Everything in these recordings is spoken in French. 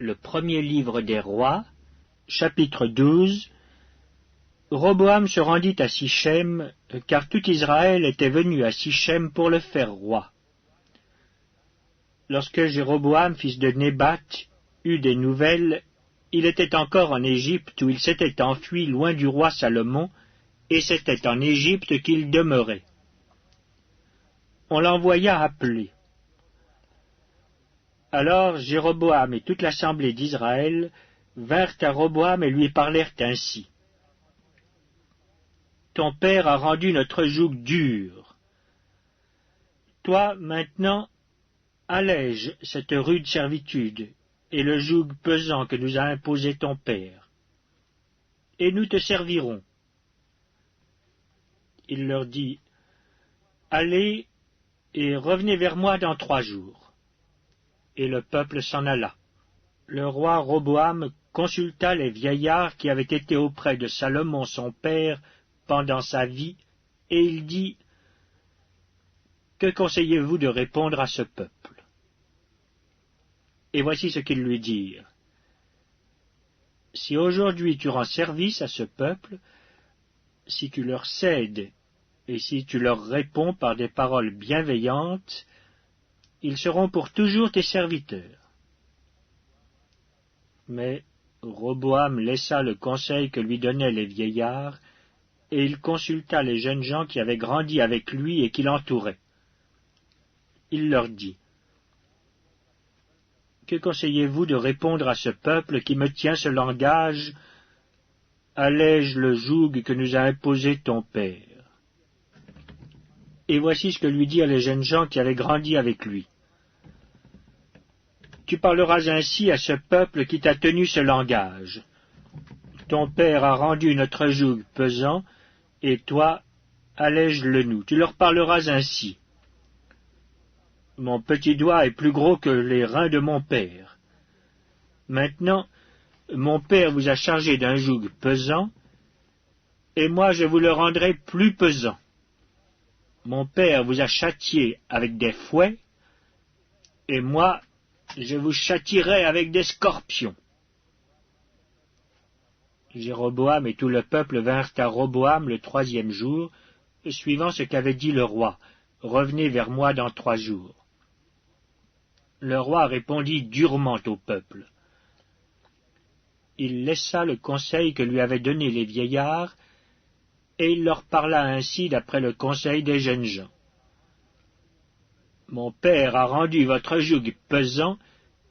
Le premier livre des rois, chapitre 12. Roboam se rendit à Sichem, car tout Israël était venu à Sichem pour le faire roi. Lorsque Jéroboam, fils de Nébat, eut des nouvelles, il était encore en Égypte où il s'était enfui loin du roi Salomon, et c'était en Égypte qu'il demeurait. On l'envoya appeler. Alors Jéroboam et toute l'assemblée d'Israël vinrent à Roboam et lui parlèrent ainsi. Ton père a rendu notre joug dur. Toi, maintenant, allège cette rude servitude et le joug pesant que nous a imposé ton père, et nous te servirons. Il leur dit, allez et revenez vers moi dans 3 jours. Et le peuple s'en alla. Le roi Roboam consulta les vieillards qui avaient été auprès de Salomon son père pendant sa vie, et il dit, que conseillez-vous de répondre à ce peuple? Et voici ce qu'ils lui dirent. Si aujourd'hui tu rends service à ce peuple, si tu leur cèdes, et si tu leur réponds par des paroles bienveillantes, ils seront pour toujours tes serviteurs. Mais Roboam laissa le conseil que lui donnaient les vieillards, et il consulta les jeunes gens qui avaient grandi avec lui et qui l'entouraient. Il leur dit, « Que conseillez-vous de répondre à ce peuple qui me tient ce langage? Allège le joug que nous a imposé ton père. » Et voici ce que lui dirent les jeunes gens qui avaient grandi avec lui. Tu parleras ainsi à ce peuple qui t'a tenu ce langage. Ton père a rendu notre joug pesant, et toi, allège-le nous. Tu leur parleras ainsi. Mon petit doigt est plus gros que les reins de mon père. Maintenant, mon père vous a chargé d'un joug pesant, et moi je vous le rendrai plus pesant. Mon père vous a châtié avec des fouets, et moi je vous châtierai avec des scorpions. Jéroboam et tout le peuple vinrent à Roboam le 3e jour, suivant ce qu'avait dit le roi. Revenez vers moi dans 3 jours. Le roi répondit durement au peuple. Il laissa le conseil que lui avaient donné les vieillards, et il leur parla ainsi d'après le conseil des jeunes gens. Mon père a rendu votre joug pesant,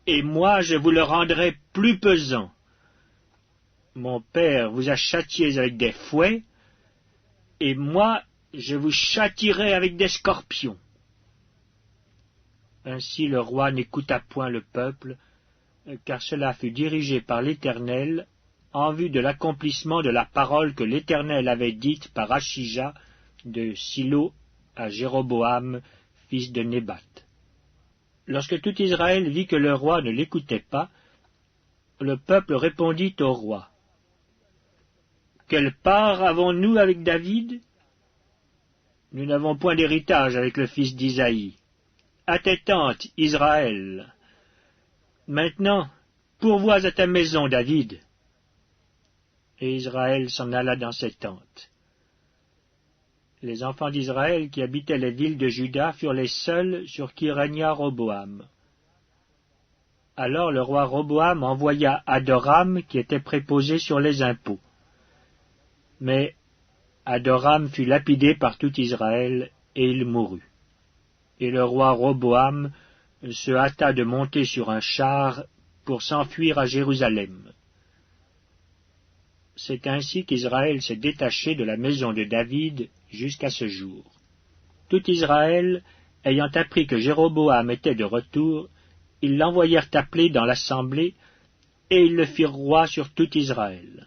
et moi je vous le rendrai plus pesant. Mon père vous a châtiés avec des fouets, et moi je vous châtierai avec des scorpions. Ainsi le roi n'écouta point le peuple, car cela fut dirigé par l'Éternel, en vue de l'accomplissement de la parole que l'Éternel avait dite par Achija de Silo à Jéroboam, fils de Nébat. Lorsque tout Israël vit que le roi ne l'écoutait pas, le peuple répondit au roi. Quelle part avons-nous avec David? Nous n'avons point d'héritage avec le fils d'Isaïe. À tes tentes, Israël. Maintenant, pourvois à ta maison, David. Et Israël s'en alla dans ses tentes. Les enfants d'Israël qui habitaient les villes de Juda furent les seuls sur qui régna Roboam. Alors le roi Roboam envoya Adoram qui était préposé sur les impôts. Mais Adoram fut lapidé par tout Israël, et il mourut. Et le roi Roboam se hâta de monter sur un char pour s'enfuir à Jérusalem. C'est ainsi qu'Israël s'est détaché de la maison de David jusqu'à ce jour. Tout Israël, ayant appris que Jéroboam était de retour, ils l'envoyèrent appeler dans l'assemblée, et ils le firent roi sur tout Israël.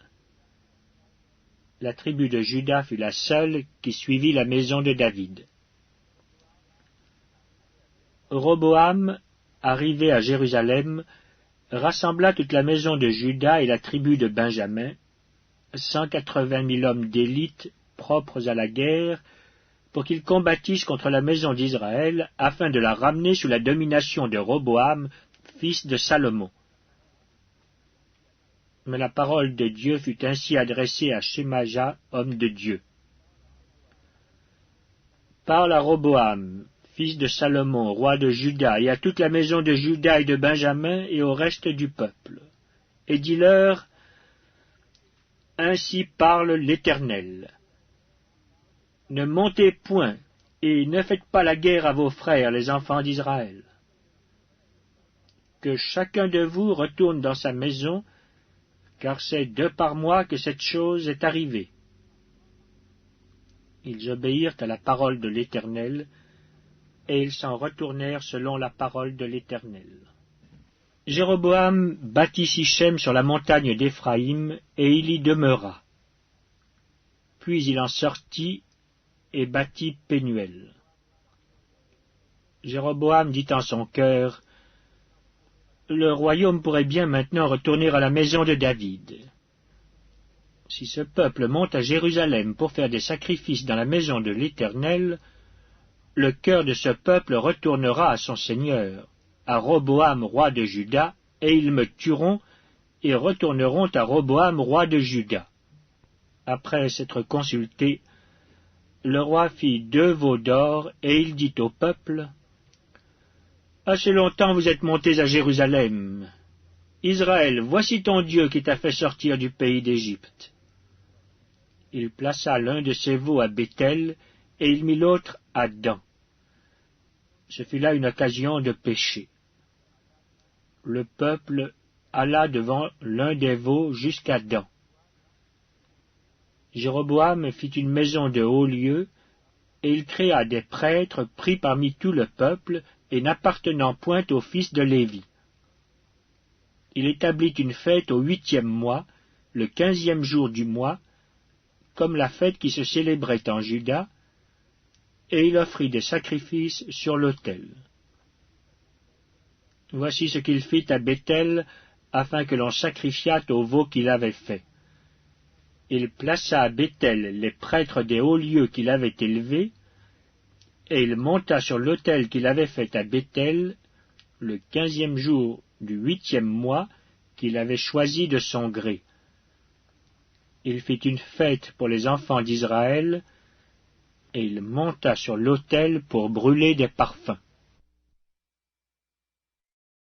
La tribu de Juda fut la seule qui suivit la maison de David. Roboam, arrivé à Jérusalem, rassembla toute la maison de Juda et la tribu de Benjamin, 180 000 hommes d'élite propres à la guerre, pour qu'ils combattissent contre la maison d'Israël, afin de la ramener sous la domination de Roboam, fils de Salomon. Mais la parole de Dieu fut ainsi adressée à Shemaja, homme de Dieu. Parle à Roboam, fils de Salomon, roi de Juda, et à toute la maison de Juda et de Benjamin, et au reste du peuple. Et dis-leur, ainsi parle l'Éternel. Ne montez point, et ne faites pas la guerre à vos frères, les enfants d'Israël. Que chacun de vous retourne dans sa maison, car c'est de par moi que cette chose est arrivée. Ils obéirent à la parole de l'Éternel, et ils s'en retournèrent selon la parole de l'Éternel. Jéroboam bâtit Sichem sur la montagne d'Éphraïm, et il y demeura. Puis il en sortit et bâtit Pénuel. Jéroboam dit en son cœur, « Le royaume pourrait bien maintenant retourner à la maison de David. Si ce peuple monte à Jérusalem pour faire des sacrifices dans la maison de l'Éternel, le cœur de ce peuple retournera à son Seigneur, à Roboam, roi de Juda, et ils me tueront, et retourneront à Roboam, roi de Juda. » Après s'être consulté, le roi fit 2 veaux d'or, et il dit au peuple, « Assez longtemps vous êtes montés à Jérusalem. Israël, voici ton Dieu qui t'a fait sortir du pays d'Égypte. » Il plaça l'un de ses veaux à Béthel, et il mit l'autre à Dan. Ce fut là une occasion de péché. Le peuple alla devant l'un des veaux jusqu'à Dan. Jéroboam fit une maison de haut lieu, et il créa des prêtres pris parmi tout le peuple et n'appartenant point aux fils de Lévi. Il établit une fête au 8e mois, le 15e jour du mois, comme la fête qui se célébrait en Juda, et il offrit des sacrifices sur l'autel. Voici ce qu'il fit à Béthel, afin que l'on sacrifiât au veau qu'il avait fait. Il plaça à Béthel les prêtres des hauts lieux qu'il avait élevés, et il monta sur l'autel qu'il avait fait à Béthel, le 15e jour du 8e mois qu'il avait choisi de son gré. Il fit une fête pour les enfants d'Israël, et il monta sur l'autel pour brûler des parfums.